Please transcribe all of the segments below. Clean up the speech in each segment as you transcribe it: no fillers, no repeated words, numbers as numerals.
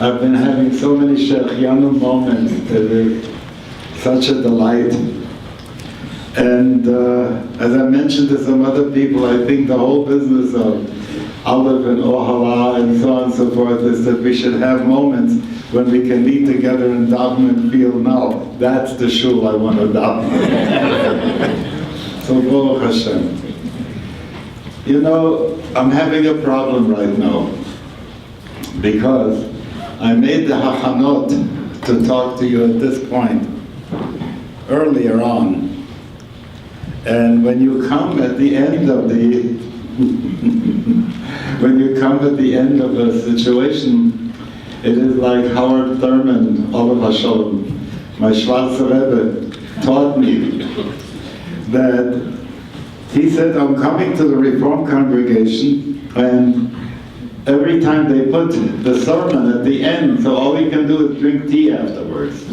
I've been having so many Shechianu moments. It is such a delight. And as I mentioned to some other people, I think the whole business of Aleph and Ohalah and so on and so forth is that we should have moments when we can meet together and daven and feel, now, that's the shul I want to daven. So Baruch Hashem. You know, I'm having a problem right now because I made the hachanot to talk to you at this point earlier on. And when you come at the end of the when you come at the end of a situation, it is like Howard Thurman, Olav Hashem, my Schwarzer Rebbe, taught me that he said, I'm coming to the Reform congregation, and every time they put the sermon at the end, so all we can do is drink tea afterwards.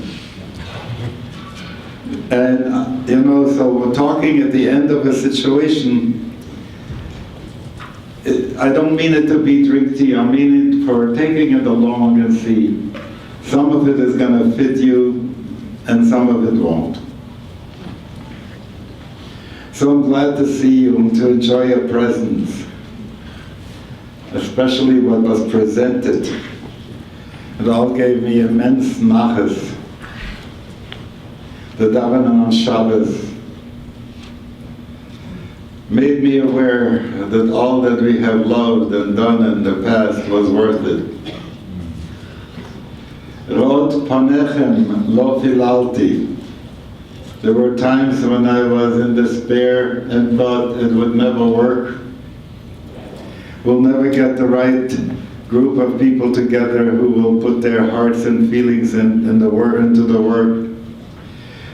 And, you know, so we're talking at the end of a situation. I don't mean it to be drink tea, I mean it for taking it along and see. Some of it is going to fit you, and some of it won't. So I'm glad to see you and to enjoy your presence, especially what was presented. It all gave me immense nachas. The davening on Shabbos made me aware that all that we have loved and done in the past was worth it. Rot panechem lo filalti. There were times when I was in despair and thought it would never work. We'll never get the right group of people together who will put their hearts and feelings into the work.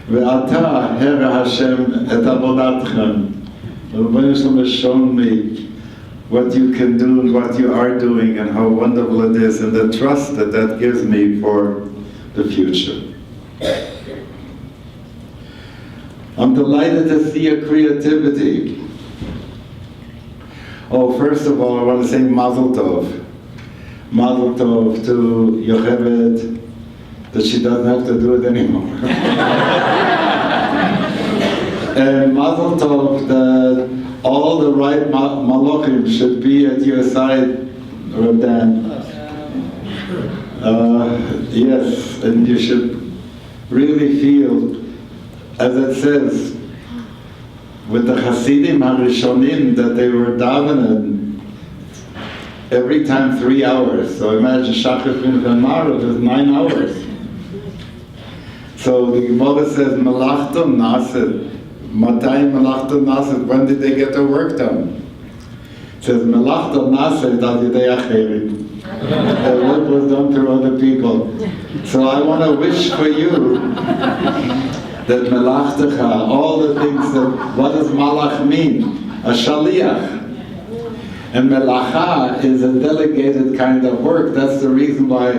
Ve'ata Herr Hashem et avodatchem. The Rebbeinu Shalom has shown me what you can do and what you are doing and how wonderful it is, and the trust that that gives me for the future. I'm delighted to see your creativity. Oh, first of all, I want to say Mazel Tov. Mazel Tov to Yocheved, that she doesn't have to do it anymore. And Mazel Tov that all the right malachim should be at your side, Rabdan. Yes, and you should really feel, as it says, with the Hasidim HaRishonim, that they were davening every time 3 hours. So imagine Shachar and Marav is 9 hours. So the Gemara says, Melachton Nasid. Matay Melachton Nasid. When did they get their work done? It says, Melachton Nasid al Yidei Acherim. The work was done through other people. So I want to wish for you that Melachtecha, all the things that, what does Malach mean? A Shaliach. And Melacha is a delegated kind of work. That's the reason why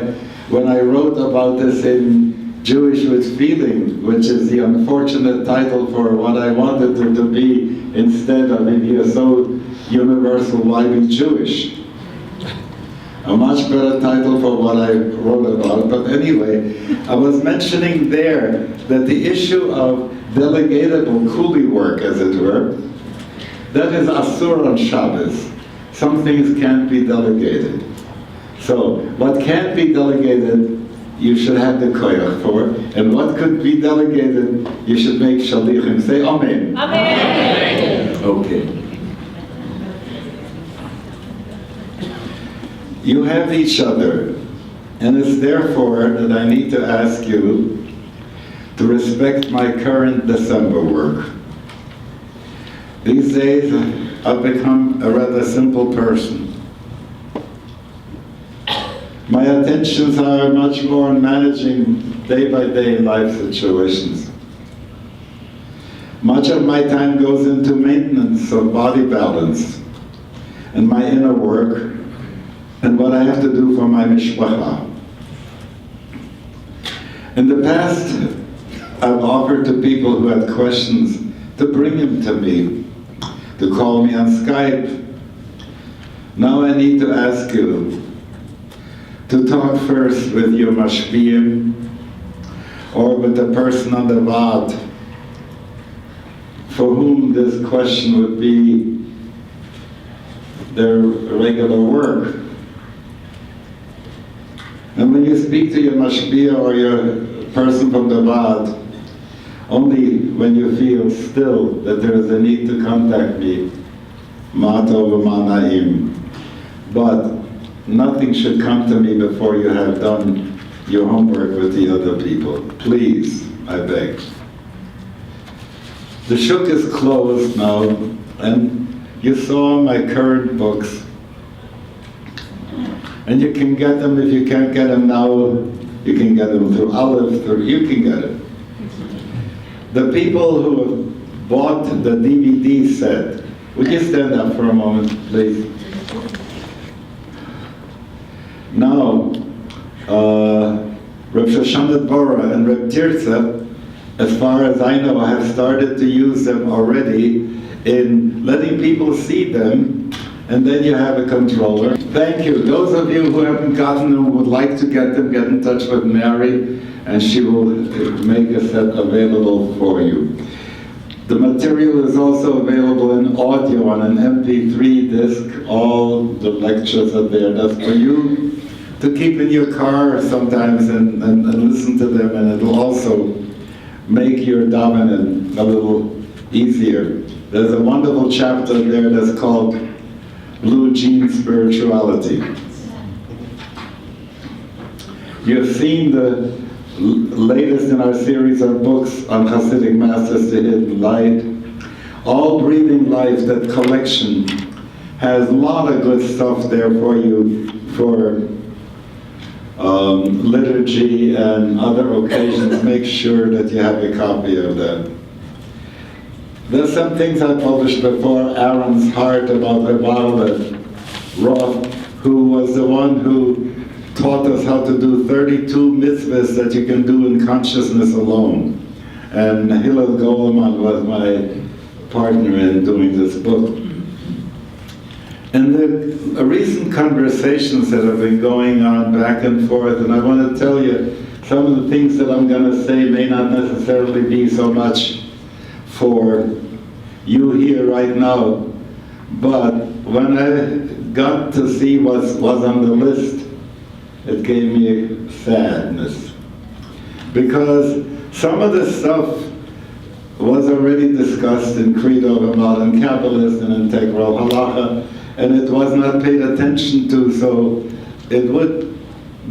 when I wrote about this in Jewish with Feeling, which is the unfortunate title for what I wanted it to be instead of, if you're so universal, why be Jewish? A much better title for what I wrote about. But anyway, I was mentioning there that the issue of delegated or kuli work, as it were, that is asur on Shabbos. Some things can't be delegated. So, what can't be delegated, you should have the koyach for, and what could be delegated, you should make shalichim. Say Amen. Amen. Okay. You have each other, and it's therefore that I need to ask you to respect my current December work. These days, I've become a rather simple person. My attentions are much more on managing day-by-day life situations. Much of my time goes into maintenance of body balance and my inner work and what I have to do for my mishpacha. In the past, I've offered to people who had questions to bring them to me, to call me on Skype. Now I need to ask you, to talk first with your mashpiyim or with the person on the vad for whom this question would be their regular work. And when you speak to your mashpia or your person from the vad, only when you feel still that there is a need to contact me, ma tov v'ma na'im. But nothing should come to me before you have done your homework with the other people. Please, I beg. The shuk is closed now, and you saw my current books. And you can get them. If you can't get them now, you can get them through Aleph, you can get it. The people who have bought the DVD set, would you stand up for a moment, please? Now, Reb Shoshanet Bora and Reb Tirza, as far as I know, have started to use them already in letting people see them, and then you have a controller. Thank you. Those of you who haven't gotten them, would like to get them, get in touch with Mary, and she will make a set available for you. The material is also available in audio on an MP3 disc. All the lectures are there. That's for you to keep in your car sometimes and listen to them, and it'll also make your davening a little easier. There's a wonderful chapter there that's called Blue Jean Spirituality. You've seen the latest in our series of books on Hasidic Masters, The Hidden Light. All Breathing Life, that collection, has a lot of good stuff there for you for liturgy and other occasions. Make sure that you have a copy of that. There's some things I published before, Aaron's Heart, about Ohalah Roth, who was the one who taught us how to do 32 mitzvahs that you can do in consciousness alone. And Hillel Goleman was my partner in doing this book. And the recent conversations that have been going on back and forth, and I want to tell you, some of the things that I'm going to say may not necessarily be so much for you here right now, but when I got to see what was on the list, it gave me sadness. Because some of the stuff was already discussed in Credo, Renewal, and Kabbalist, and Integral Halacha, and it was not paid attention to, so it would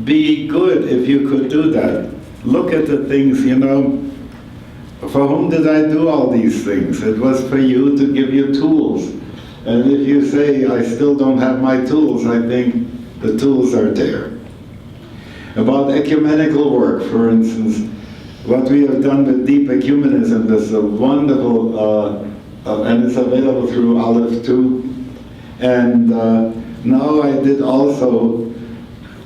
be good if you could do that. Look at the things, you know, for whom did I do all these things? It was for you to give you tools. And if you say, I still don't have my tools, I think the tools are there. About ecumenical work, for instance, what we have done with deep ecumenism is a wonderful, and it's available through Aleph too. And now I did also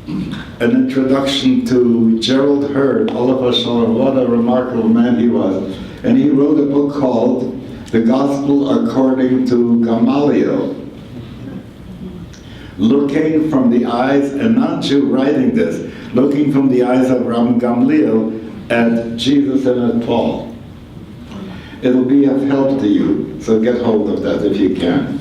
an introduction to Gerald Hurd, Oliver Shalom, what a remarkable man he was. And he wrote a book called The Gospel According to Gamaliel. Looking from the eyes, a non-Jew writing this, looking from the eyes of Rabbi Gamliel at Jesus and at Paul. It'll be of help to you, so get hold of that if you can.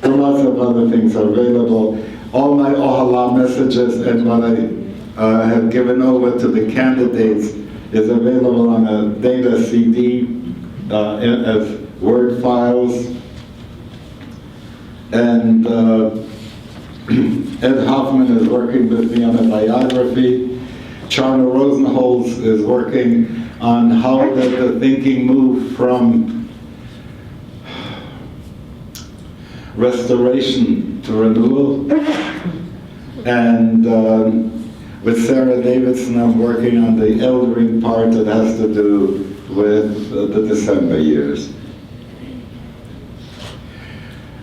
There are lots of other things available. All my Ohalah messages and what I have given over to the candidates is available on a data CD as Word files. And Ed Hoffman is working with me on a biography. Charna Rosenholz is working on how did the thinking move from restoration to renewal. And with Sarah Davidson, I'm working on the eldering part that has to do with the December years.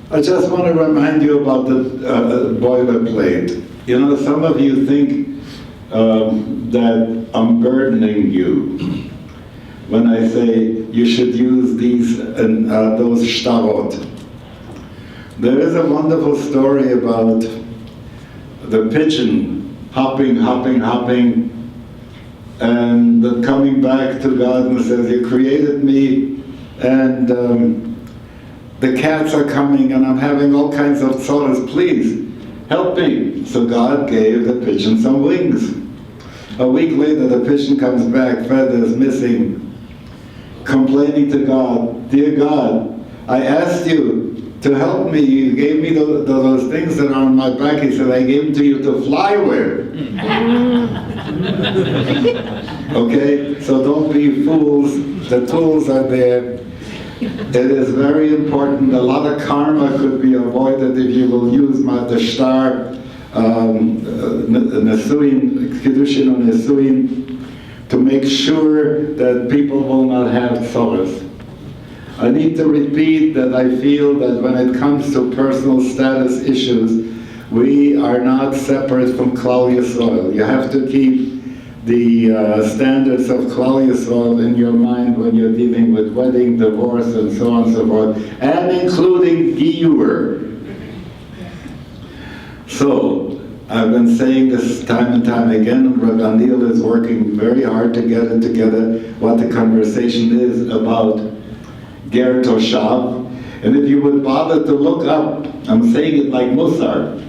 I just want to remind you about the boilerplate. You know, some of you think that I'm burdening you when I say you should use these and those shtarot. There is a wonderful story about the pigeon hopping, and coming back to God and says, you created me, and the cats are coming, and I'm having all kinds of sorrows, please, help me. So God gave the pigeon some wings. A week later, the pigeon comes back, feathers missing, complaining to God, dear God, I asked you to help me. You gave me those things that are on my back. He said, I gave them to you to fly with. Okay? So don't be fools. The tools are there. It is very important. A lot of karma could be avoided if you will use the star, Nesuin, Kiddushin or Nesuin, to make sure that people will not have sorrows. I need to repeat that I feel that when it comes to personal status issues, we are not separate from Klal Yisrael. You have to keep the standards of Klal Yisrael in your mind when you're dealing with wedding, divorce, and so on and so forth, and including Giyur. So, I've been saying this time and time again, Rabbi Neil is working very hard to get it together, what the conversation is about Ger Toshav. And if you would bother to look up, I'm saying it like Musar,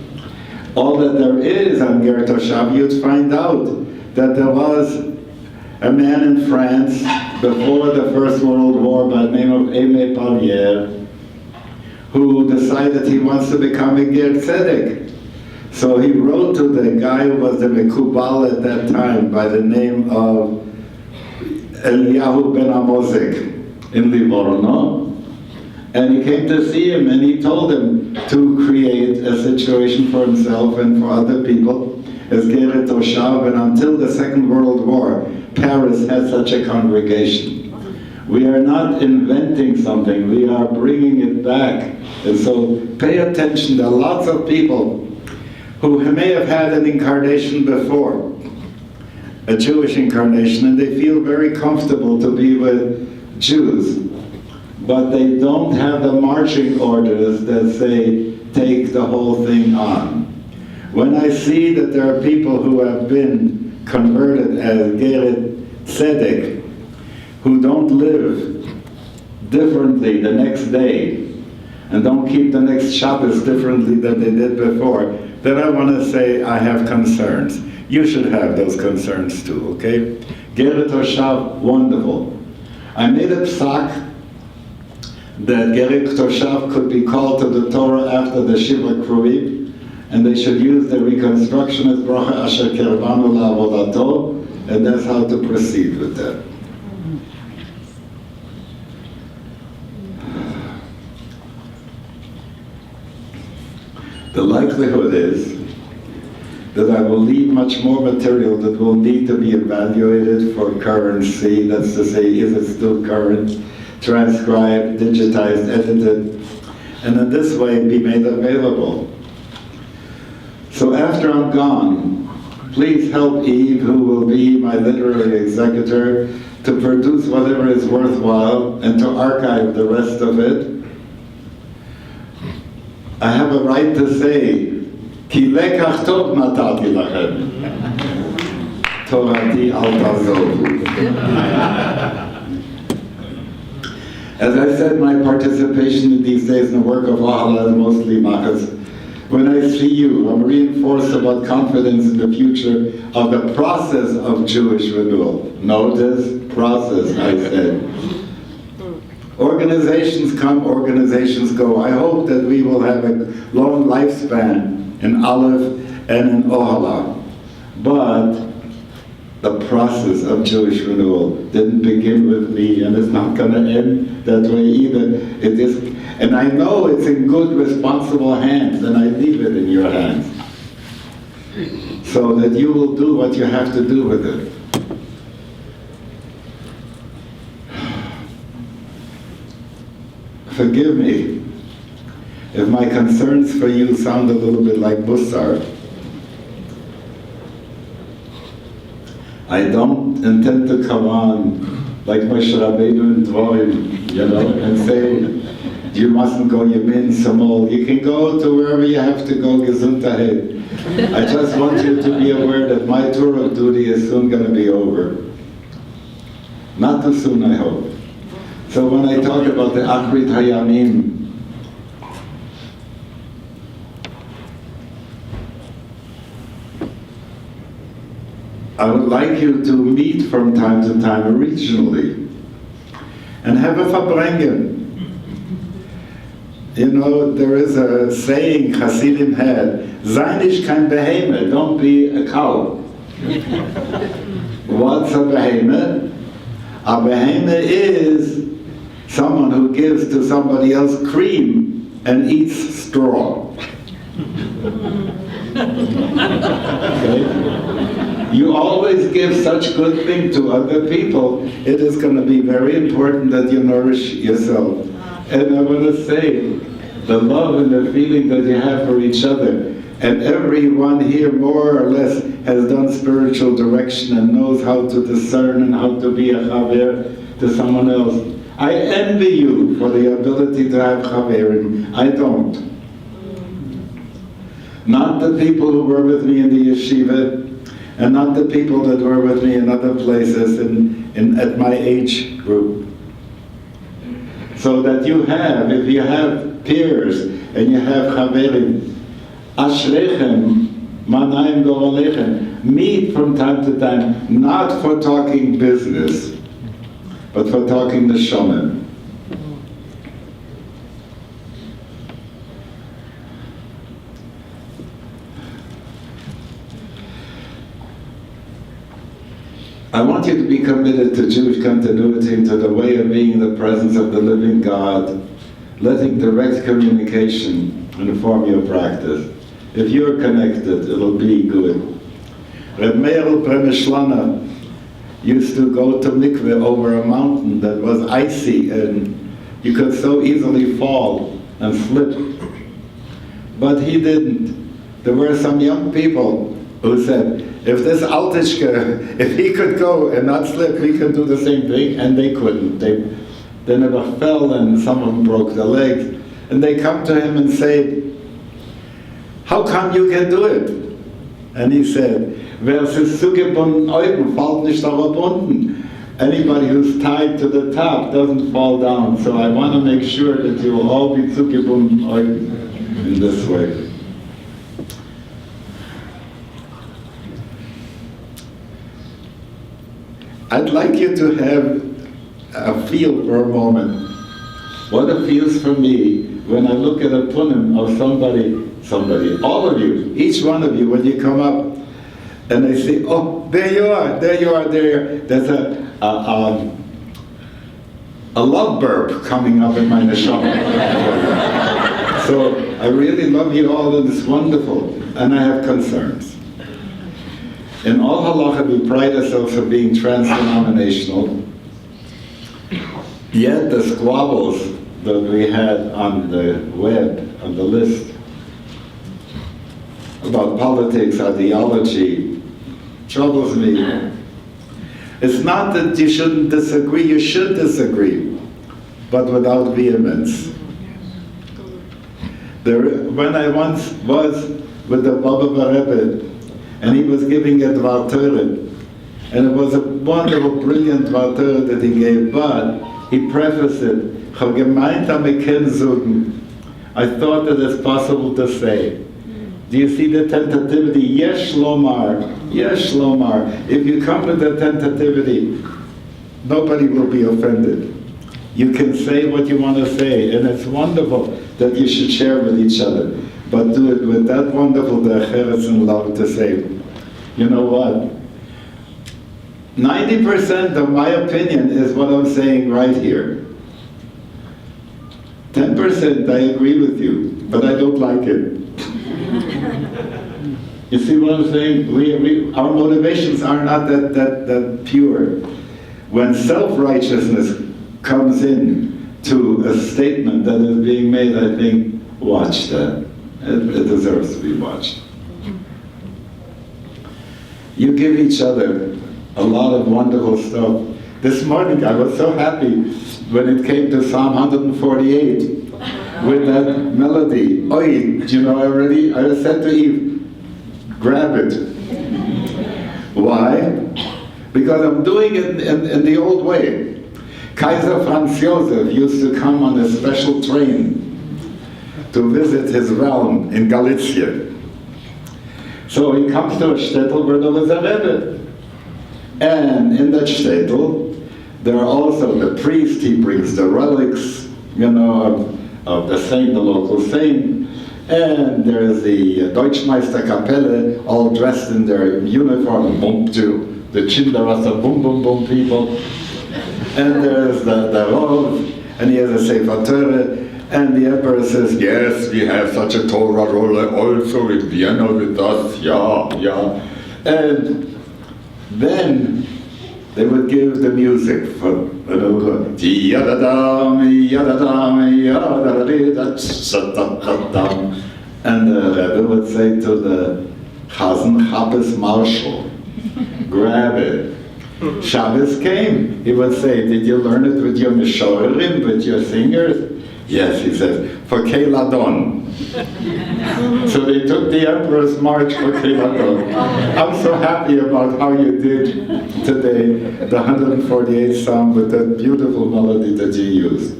all that there is on Ger Toshav, you'd find out that there was a man in France before the First World War by the name of Aimé Pallier, who decided he wants to become a Ger Tzedek. So he wrote to the guy who was the Mekubal at that time by the name of Eliyahu ben Amozik in Livorno, and he came to see him and he told him to create a situation for himself and for other people as Geret Toshav, and until the Second World War, Paris had such a congregation. We are not inventing something, we are bringing it back. And so pay attention, there are lots of people who may have had an incarnation before, a Jewish incarnation, and they feel very comfortable to be with Jews, but they don't have the marching orders that say, take the whole thing on. When I see that there are people who have been converted as Geret Tzedek, who don't live differently the next day, and don't keep the next Shabbos differently than they did before, then I want to say I have concerns. You should have those concerns too, okay? Geret Toshav, wonderful. I made a psak that Geret Toshav could be called to the Torah after the Shiva Kruvim, and they should use the reconstructionist bracha asher kerbanu la'avodato, and that's how to proceed with that. The likelihood is that I will leave much more material that will need to be evaluated for currency, that's to say, is it still current, transcribed, digitized, edited, and in this way be made available. So after I'm gone, please help Eve, who will be my literary executor, to produce whatever is worthwhile and to archive the rest of it. I have a right to say, Ki lekach tov natati lachem, Torati al tazovu. As I said, my participation in these days in the work of Ohalah is mostly machas. When I see you, I'm reinforced about confidence in the future of the process of Jewish renewal. Notice, process, I said. Organizations come, organizations go. I hope that we will have a long lifespan in Aleph and in Ohalah. But the process of Jewish renewal didn't begin with me, and it's not going to end that way either. It is, and I know it's in good, responsible hands, and I leave it in your hands, so that you will do what you have to do with it. Forgive me if my concerns for you sound a little bit like Musar. I don't intend to come on like Moshe Rabbeinu in Dvorim, and say, you mustn't go Yemin Samol. You can go to wherever you have to go, Gesundheit. I just want you to be aware that my tour of duty is soon going to be over. Not too soon, I hope. So when I talk about the Achrit Hayamim, I would like you to meet from time to time regionally and have a Verbringen. You know, there is a saying Hasidim had, sei nicht kein Behemoth, don't be a cow. What's a behemoth? A behemoth is someone who gives to somebody else cream and eats straw. Okay? You always give such good thing to other people. It is going to be very important that you nourish yourself. And I want to say, the love and the feeling that you have for each other, and everyone here more or less has done spiritual direction and knows how to discern and how to be a chaver to someone else. I envy you for the ability to have chaverim. I don't. Not the people who were with me in the yeshiva, and not the people that were with me in other places at my age group. So that you have, if you have peers and you have chaverim, ashrechem, manayim goralechem, meet from time to time, not for talking business, but for talking neshamim. I want you to be committed to Jewish continuity and to the way of being in the presence of the living God, letting direct communication inform your practice. If you're connected, it'll be good. Reb Meir Premishlana used to go to mikveh over a mountain that was icy and you could so easily fall and slip. But he didn't. There were some young people who said, if this Altishke, if he could go and not slip, we can do the same thing, and they couldn't. They never fell, and some of them broke their legs. And they come to him and say, how come you can do it? And he said, wer ist zugebunden oben, fällt nicht darauf unten. Anybody who's tied to the top doesn't fall down. So I want to make sure that you will all be zugebunden oben in this way. I'd like you to have a feel for a moment what it feels for me when I look at a punim of somebody, all of you, each one of you, when you come up and I say, oh, there you are, there. There's a love burp coming up in my neshama. So I really love you all and it's wonderful, and I have concerns. In Ohalah, we pride ourselves for being trans-denominational, yet the squabbles that we had on the web, on the list, about politics, ideology, troubles me. It's not that you shouldn't disagree, you should disagree, but without vehemence. When I once was with the Baba Rebbe, and he was giving a Dvar Torah, and it was a wonderful, brilliant Dvar Torah that he gave, but he prefaced it, I thought that it's possible to say. Do you see the tentativity? Yes, Shlomar. Yes, Shlomar. If you come with the tentativity, nobody will be offended. You can say what you want to say, and it's wonderful that you should share with each other. But do it with that wonderful decheres and love to say, you know what? 90% of my opinion is what I'm saying right here. 10% I agree with you, but I don't like it. You see what I'm saying? Our motivations are not that pure. When self-righteousness comes in to a statement that is being made, I think, watch that. It deserves to be watched. You give each other a lot of wonderful stuff. This morning I was so happy when it came to Psalm 148. with that melody. Oh, you know, I said to Eve, grab it. Why? Because I'm doing it in the old way. Kaiser Franz Josef used to come on a special train to visit his realm in Galicia. So he comes to a shtetl where there was a Rebbe. And in that shtetl, there are also the priest, he brings the relics, you know, of the saint, the local saint. And there's the Deutschmeister Kapelle, all dressed in their uniform, boom, to the Chindarasa, boom, boom, boom people. And there's the Rav, and he has a Sefer Torah. And the emperor says, yes, we have such a Torah roller also in Vienna with us, yeah. And then they would give the music for and the Rebbe would say to the Chazan Chappes Marshal, grab it. Shabbos came. He would say, did you learn it with your mishorim, with your singers? Yes, he says, for Keiladon. So they took the Emperor's March for Keiladon. I'm so happy about how you did today, the 148th Psalm with that beautiful melody that you used.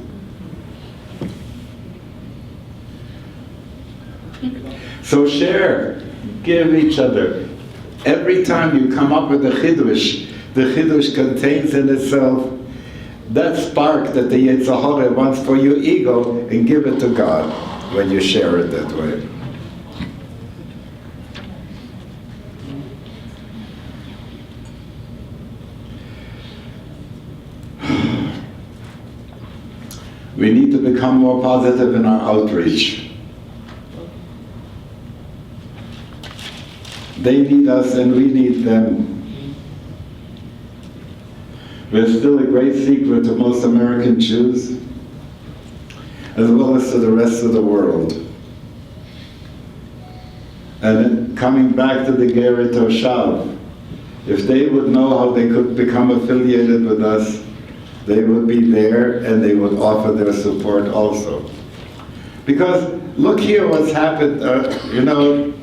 So share, give each other. Every time you come up with a Chiddush, the Chiddush contains in itself that spark that the Yetzer Hara wants for your ego, and give it to God when you share it that way. We need to become more positive in our outreach. They need us and we need them. We're still a great secret to most American Jews, as well as to the rest of the world. And then coming back to the Geret Toshav, if they would know how they could become affiliated with us, they would be there and they would offer their support also. Because look here what's happened, you know,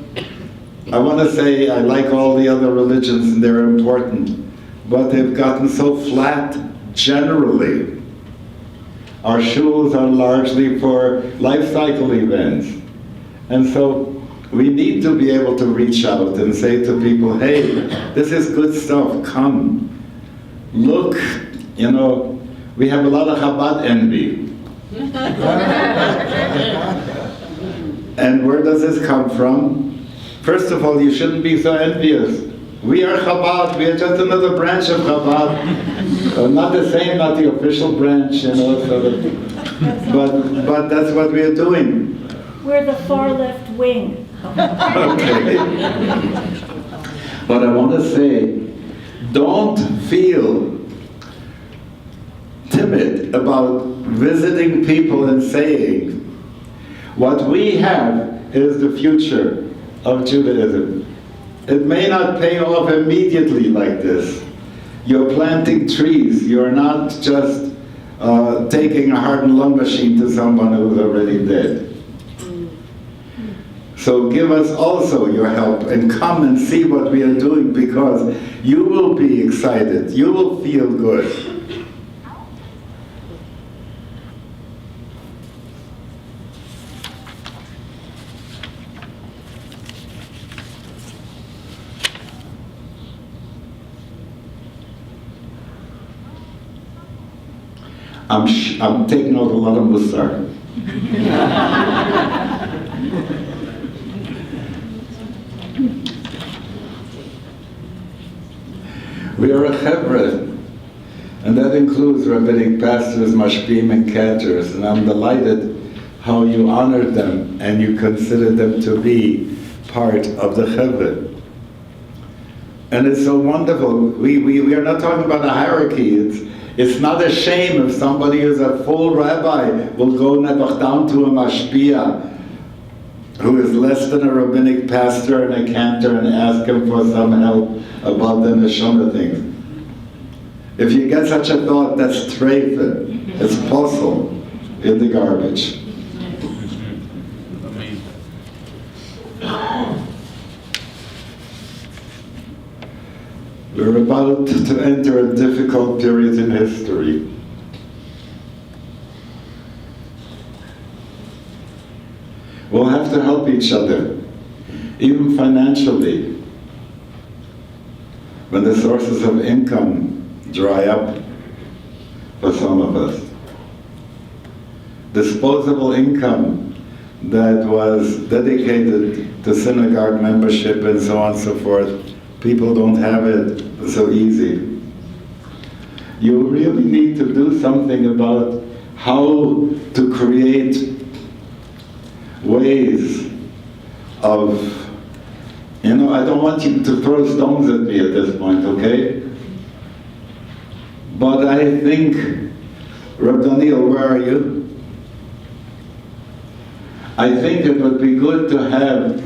I want to say I like all the other religions and they're important, but they've gotten so flat generally. Our shuls are largely for life cycle events. And so we need to be able to reach out and say to people, hey, this is good stuff, come. Look, you know, we have a lot of Chabad envy. And where does this come from? First of all, you shouldn't be so envious. We are Chabad, we are just another branch of Chabad. Not the same, not the official branch, you know, but that's what we are doing. We're the far left wing. Okay. But I want to say, don't feel timid about visiting people and saying, what we have is the future of Judaism. It may not pay off immediately like this. You're planting trees. You're not just taking a hardened lung machine to someone who's already dead. So give us also your help and come and see what we are doing, because you will be excited. You will feel good. I'm taking out a lot of Musar. We are a chevra, and that includes rabbinic pastors, mashpim, and cantors, and I'm delighted how you honored them and you consider them to be part of the chevra. And it's so wonderful. We are not talking about a hierarchy. It's not a shame if somebody who's a full rabbi will go down to a mashpia who is less than a rabbinic pastor and a cantor and ask him for some help about the neshama things. If you get such a thought, that's treifen. It's possible in the garbage. We're about to enter a difficult period in history. We'll have to help each other, even financially, when the sources of income dry up for some of us. Disposable income that was dedicated to synagogue membership and so on and so forth, people don't have it so easy. You really need to do something about how to create ways of, I don't want you to throw stones at me at this point, okay? But I think, Rabbi Daniel, where are you? I think it would be good to have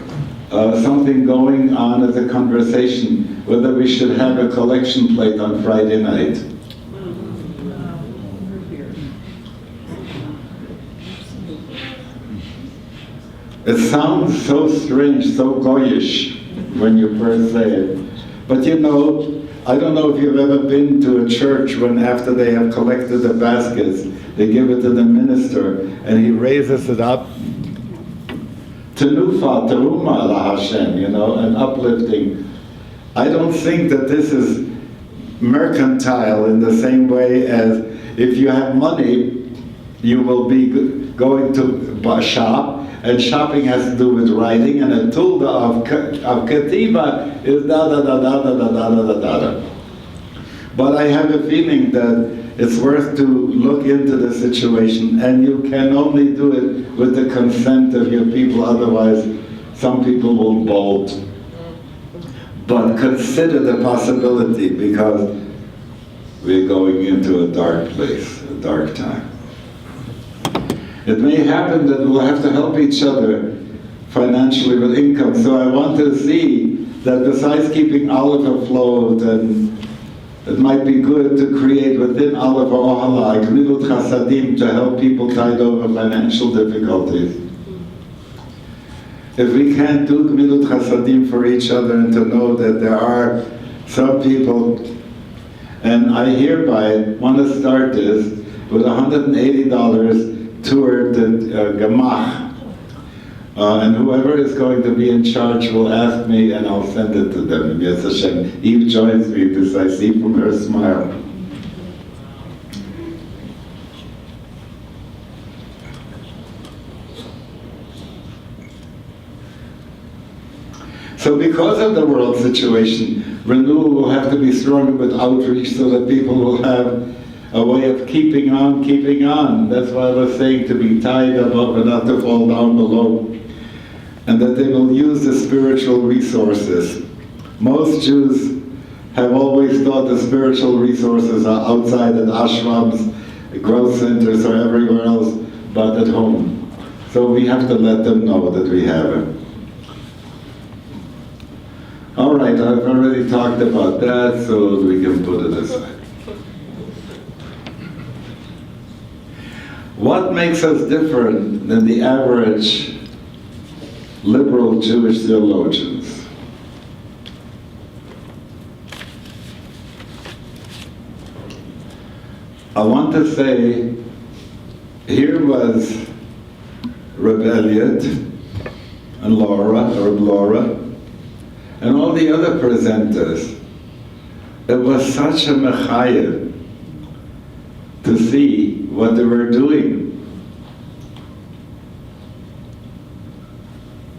something going on as a conversation, whether we should have a collection plate on Friday night. It sounds so strange, so goyish when you first say it. But I don't know if you've ever been to a church when after they have collected the baskets, they give it to the minister and he raises it up. Tenufa, teruma la Hashem, and uplifting. I don't think that this is mercantile in the same way as if you have money, you will be going to shop, and shopping has to do with writing, and a tulda of katiba is da-da-da-da-da-da-da-da-da-da. But I have a feeling that it's worth to look into the situation, and you can only do it with the consent of your people, otherwise some people will bolt. But consider the possibility, because we're going into a dark place, a dark time. It may happen that we'll have to help each other financially with income. So I want to see that besides keeping Olive afloat, and it might be good to create within Olive Ohalah a Gemilut Chasadim to help people tide over financial difficulties. If we can't do Gemilut Chasadim for each other and to know that there are some people, and I hereby want to start this with $180 toward the Gamach. And whoever is going to be in charge will ask me and I'll send it to them. Yes, Hashem. Eve joins me because I see from her smile. So because of the world situation, Renewal will have to be stronger with outreach so that people will have a way of keeping on. That's why I was saying to be tied above and not to fall down below. And that they will use the spiritual resources. Most Jews have always thought the spiritual resources are outside at ashrams, growth centers, or everywhere else but at home. So we have to let them know that we have it. All right, I've already talked about that, so we can put it aside. What makes us different than the average liberal Jewish theologians? I want to say, here was Reb Elliot and Laura, and all the other presenters. It was such a mechayah to see what they were doing.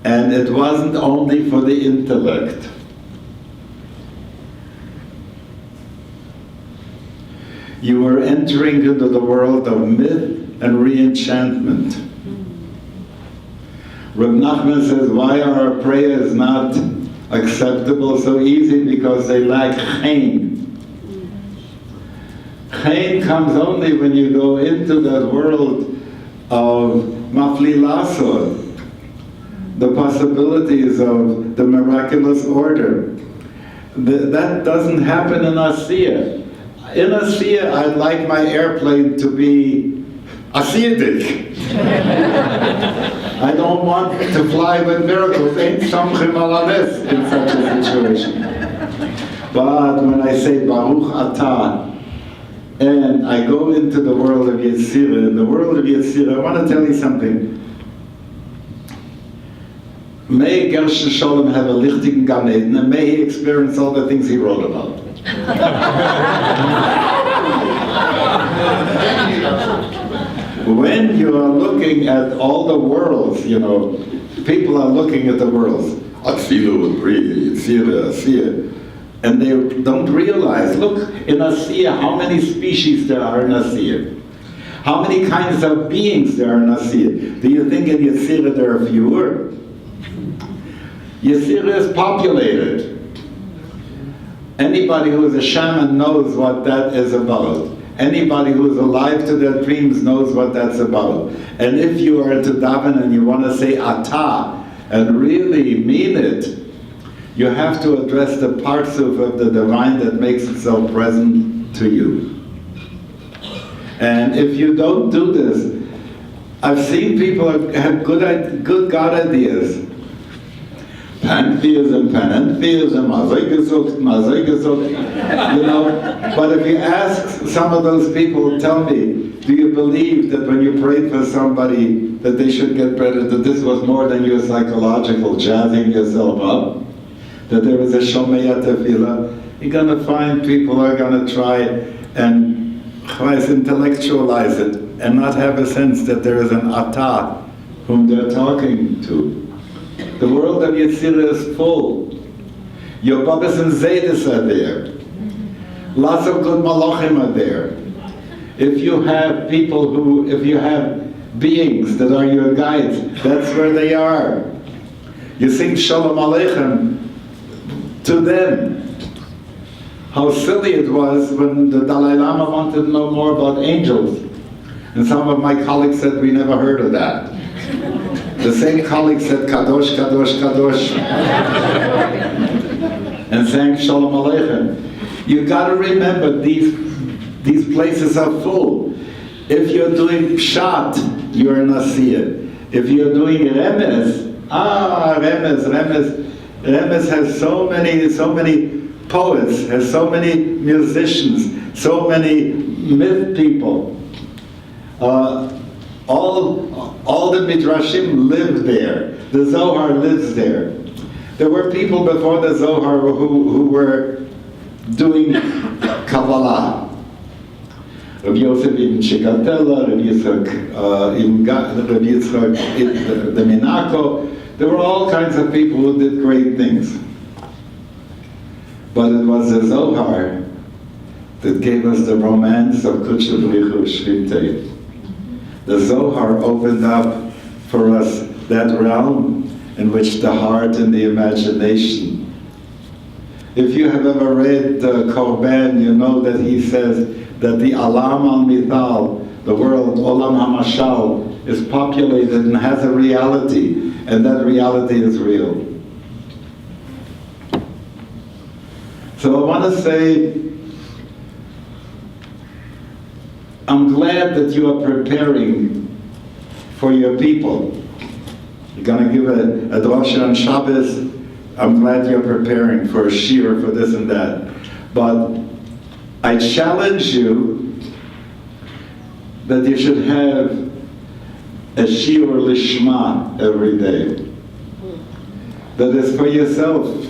And it wasn't only for the intellect. You were entering into the world of myth and re-enchantment. Reb Nachman says, why are our prayers not acceptable so easy? Because they lack chen. Chen comes only when you go into that world of mafli lasod, the possibilities of the miraculous order. That doesn't happen in Asiya. In Asiya, I'd like my airplane to be Asiatic. I don't want to fly with miracles. Ain't somchim ala nes in such a situation. But when I say Baruch Atah, and I go into the world of Yetzirah, in the world of Yetzirah, I want to tell you something. May Gershon Sholem have a lichtigen Gan Eden, and may he experience all the things he wrote about. When you are looking at all the worlds, you know, people are looking at the worlds, Atzilut, Yetzirah, Asiyah, and they don't realize, look, in Asiyah, how many species there are in Asiyah? How many kinds of beings there are in Asiyah? Do you think in Yetzirah there are fewer? Yetzirah is populated. Anybody who is a shaman knows what that is about. Anybody who is alive to their dreams knows what that's about. And if you are to daven and you want to say Atah and really mean it, you have to address the parts of the divine that makes itself present to you. And if you don't do this, I've seen people have good God ideas. Pantheism, you know, but if you ask some of those people, tell me, do you believe that when you prayed for somebody that they should get better, that this was more than your psychological jazzing yourself up? That there is a Shomei Tefillah? You're going to find people are going to try and intellectualize it and not have a sense that there is an Atah whom they're talking to. The world of Yetzirah is full. Your Babas and Zaydas are there. Lots of good Malachim are there. If you have if you have beings that are your guides, that's where they are. You sing Shalom Aleichem to them. How silly it was when the Dalai Lama wanted to know more about angels. And some of my colleagues said, we never heard of that. The same colleague said, Kadosh, Kadosh, Kadosh, and sang Shalom Aleichem. You got to remember, these places are full. If you're doing Pshat, you're in Asiyah. If you're doing Remez, Remez has so many poets, has so many musicians, so many myth people. All the Midrashim live there. The Zohar lives there. There were people before the Zohar who were doing Kabbalah. Rabbi Yosef ibn Shikatella, Rabbi Yitzchak the Minako. There were all kinds of people who did great things. But it was the Zohar that gave us the romance of Kudsha B'richu Shvitei. The Zohar opened up for us that realm in which the heart and the imagination. If you have ever read Korban, you know that he says that the Alam al-Mithal, the world, Olam HaMashal, is populated and has a reality, and that reality is real. So I want to say, I'm glad that you are preparing for your people. You're going to give a drasha on Shabbos. I'm glad you're preparing for a shiur, for this and that. But I challenge you that you should have a shiur lishma every day. That is for yourself.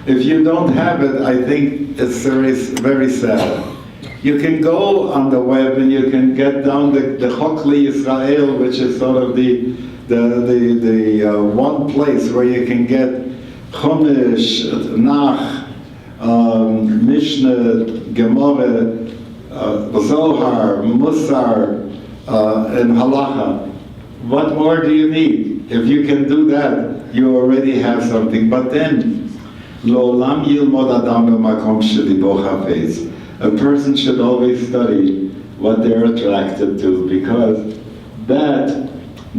If you don't have it, I think it's very, very sad. You can go on the web and you can get down the Chokli Israel, which is sort of the one place where you can get Chumash, Nach, Mishnah, Gemara, Zohar, Musar, and Halacha. What more do you need? If you can do that, you already have something. But then, Lo'olam yilmod adam b'makom shelibo chafetz. A person should always study what they're attracted to, because that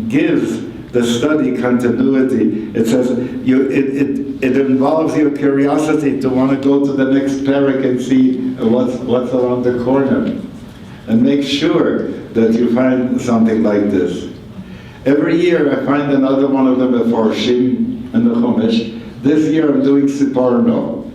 gives the study continuity. It says it involves your curiosity to want to go to the next parak and see what's around the corner, and make sure that you find something like this. Every year I find another one of them before Shim and the Chumash. This year I'm doing Siparno.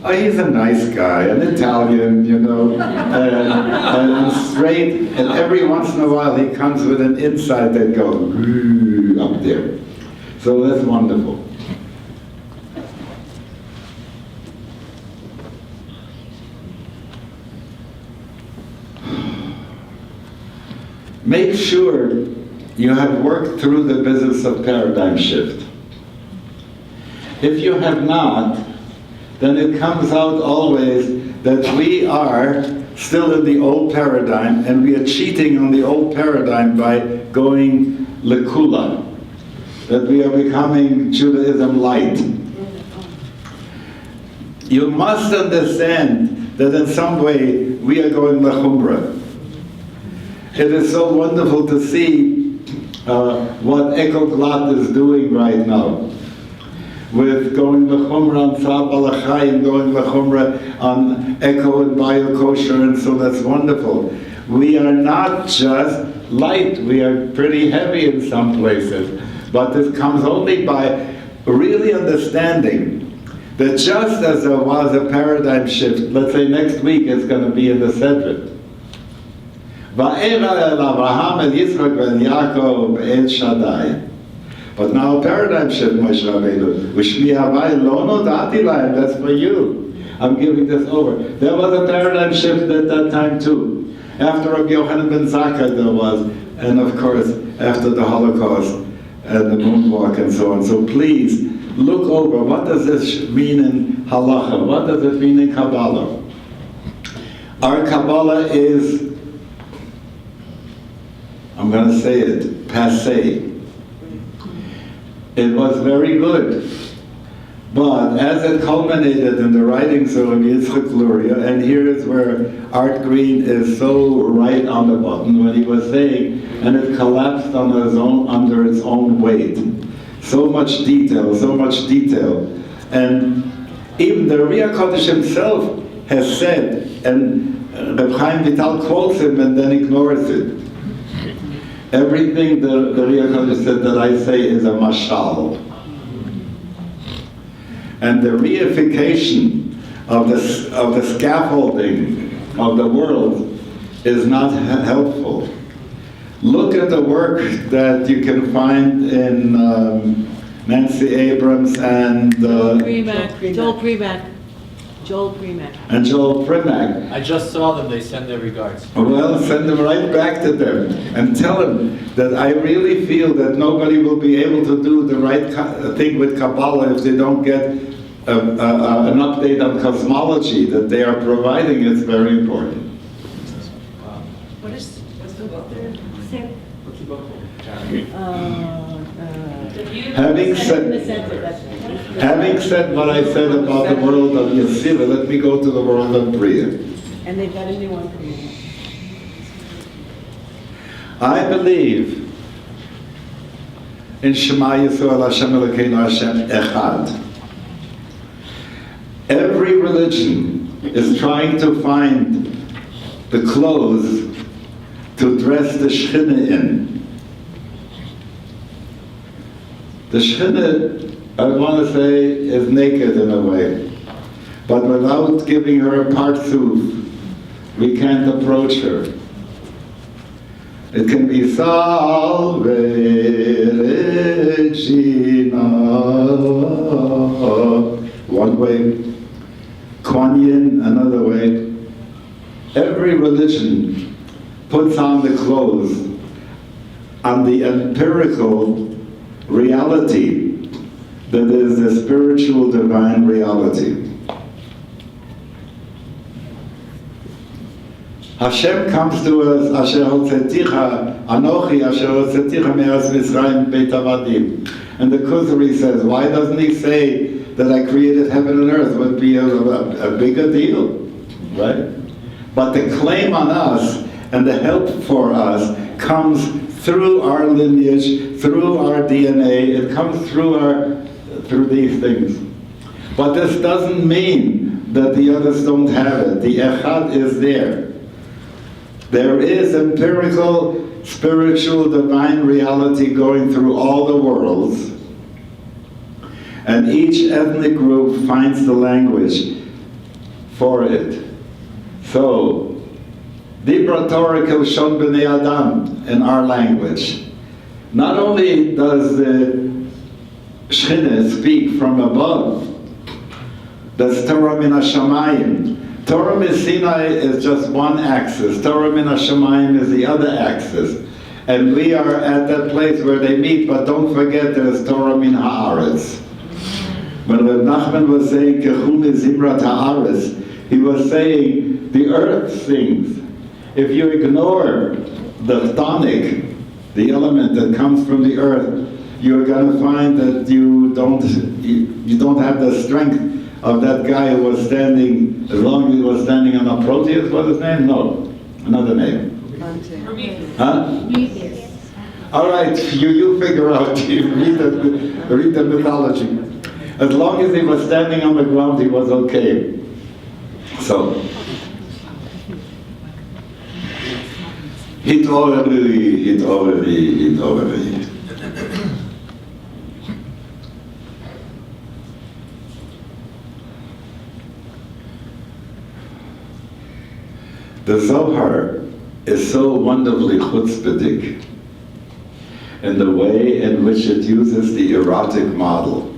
Oh, he's a nice guy, an Italian, you know, and straight, and every once in a while he comes with an insight that goes up there. So that's wonderful. Make sure you have worked through the business of paradigm shift. If you have not, then it comes out always that we are still in the old paradigm, and we are cheating on the old paradigm by going lekula, that we are becoming Judaism light. You must understand that in some way we are going lechumra. It is so wonderful to see what Echo Glatt is doing right now, with going lechumra on Tzal Balachayim, going lechumra on Echo and Bio-Kosher, and so that's wonderful. We are not just light, we are pretty heavy in some places, but this comes only by really understanding that just as there was a paradigm shift, let's say next week it's going to be in the Sedrit. Va'era el Avraham el Yitzchak el Yaakov el Shaddai. But now paradigm shift, Moshe Rabbeinu. U'shmi havai lo nodati lahem, that's for you. I'm giving this over. There was a paradigm shift at that time too. After Rabbi Yochanan ben Zakkai there was, and of course after the Holocaust and the moonwalk and so on. So please, look over, what does this mean in halacha? What does it mean in Kabbalah? Our Kabbalah is, I'm going to say it, passé. It was very good. But as it culminated in the writings of Yitzchak Luria, and here is where Art Green is so right on the button when he was saying, and it collapsed on its own, under its own weight. So much detail. And even the Ria Kodesh himself has said, and Reb Chaim Vital quotes him and then ignores it. Everything the Ria Kodesh said that I say is a mashal. And the reification of the scaffolding of the world is not helpful. Look at the work that you can find in Nancy Abrams and Joel Primack. And Joel Primack. I just saw them, they send their regards. Well, send them right back to them and tell them that I really feel that nobody will be able to do the right thing with Kabbalah if they don't get an update on cosmology that they are providing. It's very important. What's the book there? What's the book Having said what I said about the world of Yesira, let me go to the world of Bria. And they've got a new one for you. I believe in Shema Yisrael Hashem Elokeinu Hashem Echad. Every religion is trying to find the clothes to dress the Shekhinah in. The Shekhinah, I want to say, is naked in a way. But without giving her a partsuf, we can't approach her. It can be Salve Regina, one way, Kuan Yin, another way. Every religion puts on the clothes on the empirical reality that is the spiritual divine reality. Hashem comes to us, Asher hotzeticha, Anochi, Asher hotzeticha me'eretz Mitzrayim beit avadim. And the Kuzari says, why doesn't he say that I created heaven and earth? Would be a bigger deal, right? But the claim on us and the help for us comes through our lineage, through our DNA. It comes through these things. But this doesn't mean that the others don't have it. The Echad is there. There is empirical, spiritual, divine reality going through all the worlds, and each ethnic group finds the language for it. So, Dibra Torah Kilshon B'nei Adam in our language. Not only does the Shechina speak from above, that's Torah Min HaShamayim. Torah Min Sinai is just one axis. Torah Min HaShamayim is the other axis. And we are at that place where they meet, but don't forget there's Torah Min Haaretz. When Reb Nachman was saying Kechu Zimrat Haaretz, he was saying the earth sings. If you ignore the tonic, the element that comes from the earth, you're going to find that you don't have the strength of that guy who was standing, as long as he was standing on a Proteus, what's his name? No, another name. Huh? All right, you figure out, you read the mythology. As long as he was standing on the ground, he was okay. So, Hit'oreri. The Zohar is so wonderfully chutzpahdik in the way in which it uses the erotic model.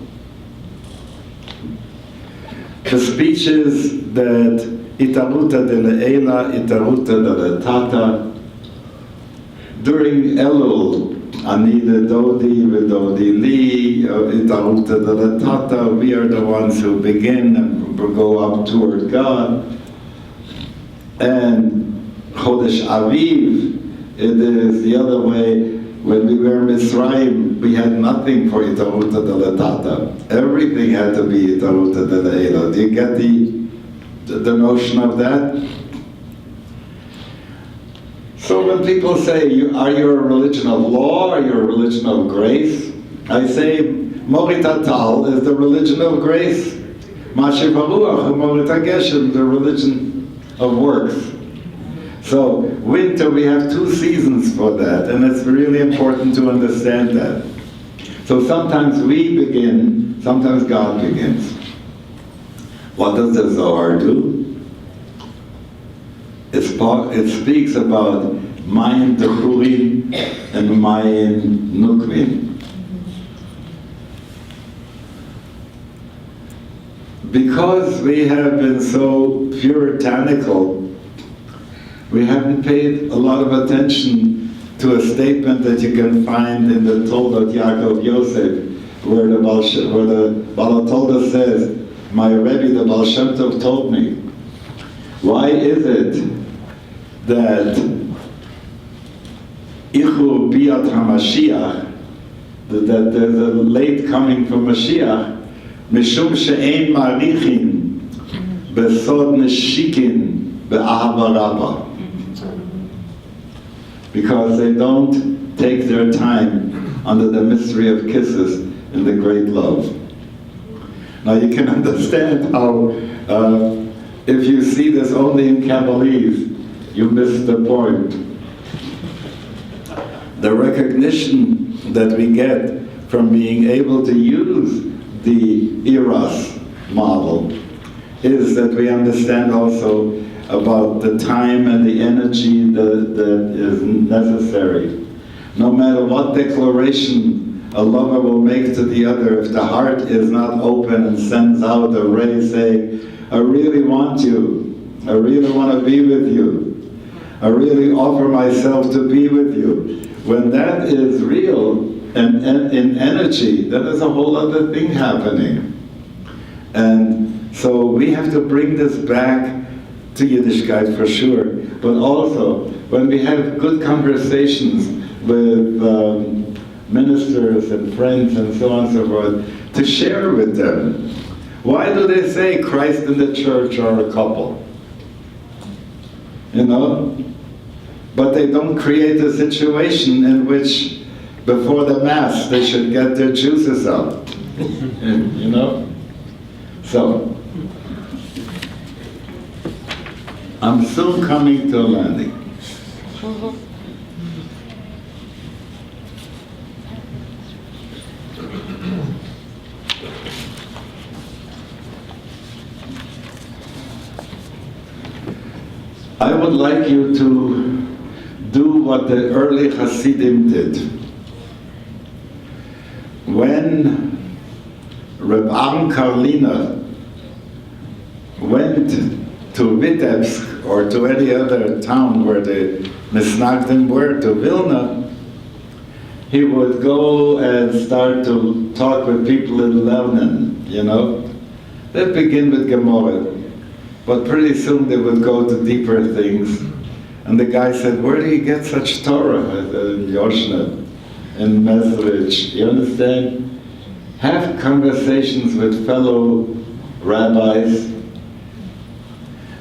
The speeches that itaruta de le'ela, itaruta de le'tata, during Elul, ani ledodi v'dodi li, itaruta de le'tata, we are the ones who begin and go up toward God. And Chodesh Aviv, it is the other way. When we were in Mitzrayim, we had nothing for Itaruta de Latata. Everything had to be Itaruta de Le'ela. Do you get the notion of that? So when people say, are you a religion of law, are you a religion of grace? I say, Morit HaTal is the religion of grace. Mashiv HaRuach, Morit HaGeshem, the religion of works. So, winter, we have 2 seasons for that, and it's really important to understand that. So sometimes we begin, sometimes God begins. What does the Zohar do? It speaks about Mayim Techurim and Mayim Nukvin. Because we have been so puritanical, we haven't paid a lot of attention to a statement that you can find in the Toldot Yaakov Yosef, where the Baal HaTolda says, my Rebbe, the Baal Shem Tov, told me, why is it that Ichur Biat HaMashiach, that there's a late coming from Mashiach, Mishum she'ein ma'arichin besod neshikin be'ahava rabba. Because they don't take their time under the mystery of kisses in the great love. Now you can understand how, if you see this only in Kabbalese, you miss the point. The recognition that we get from being able to use the Eros model is that we understand also about the time and the energy that is necessary. No matter what declaration a lover will make to the other, if the heart is not open and sends out a ray saying, I really want you, I really want to be with you, I really offer myself to be with you. When that is real, and in energy, then there's a whole other thing happening. And so we have to bring this back to Yiddishkeit for sure, but also when we have good conversations with ministers and friends and so on and so forth, to share with them. Why do they say Christ and the church are a couple? You know? But they don't create a situation in which before the Mass, they should get their juices out, you know? So, I'm soon coming to a landing. I would like you to do what the early Hasidim did. When Reb Aaron Karliner went to Vitebsk or to any other town where the Misnagdim were, to Vilna, he would go and start to talk with people in Lebanon, you know. They'd begin with Gemara, but pretty soon they would go to deeper things. And the guy said, where do you get such Torah? I said, in Yoshna, in Mesrich, you understand? Have conversations with fellow rabbis,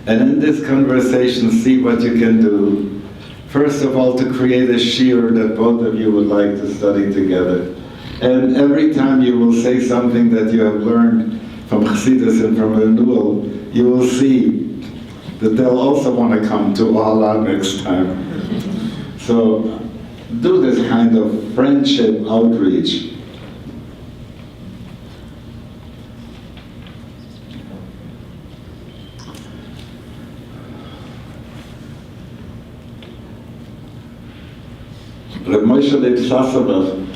and in this conversation see what you can do. First of all, to create a shiur that both of you would like to study together. And every time you will say something that you have learned from Chassidus and from Renewal, you will see that they'll also want to come to Ohalah next time. So do this kind of friendship outreach. Reb Moshe Leib Sassenberg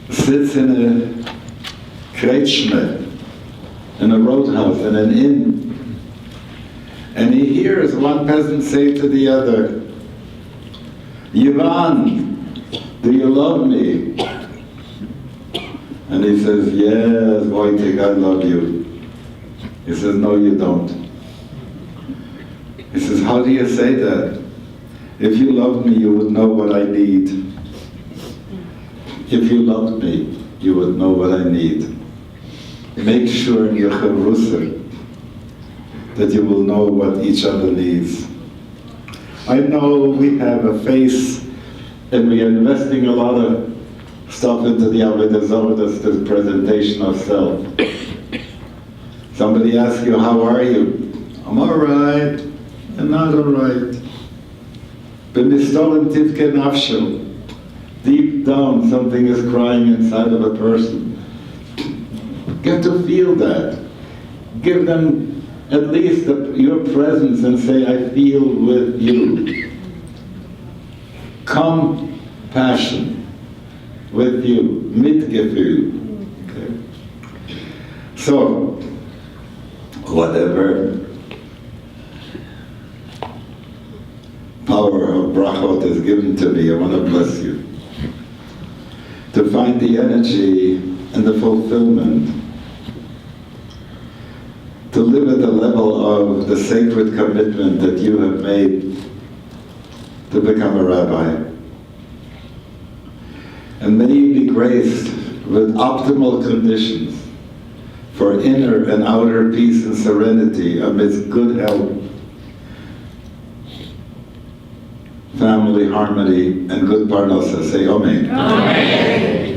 sits in a Kretschmer, in a roadhouse, in an inn, and he hears one peasant say to the other, Yivan, do you love me? And he says, yes, Wojtek, I love you. He says, no, you don't. He says, how do you say that? If you loved me, you would know what I need. If you loved me, you would know what I need. Make sure in your chavrusa that you will know what each other needs. I know we have a face and we are investing a lot of stuff into the Avodah Zarah, that's the presentation of self. Somebody asks you, how are you? I'm all right, and not all right. Deep down, something is crying inside of a person. Get to feel that. Give them at least your presence and say, I feel with you. Compassion with you. Mitgefühl. Okay. So, whatever power of brachot is given to me, I want to bless you. To find the energy and the fulfillment. To live at the level of the sacred commitment that you have made to become a rabbi. And may you be graced with optimal conditions for inner and outer peace and serenity amidst good health, family harmony, and good parnasa. Say Amen. Amen.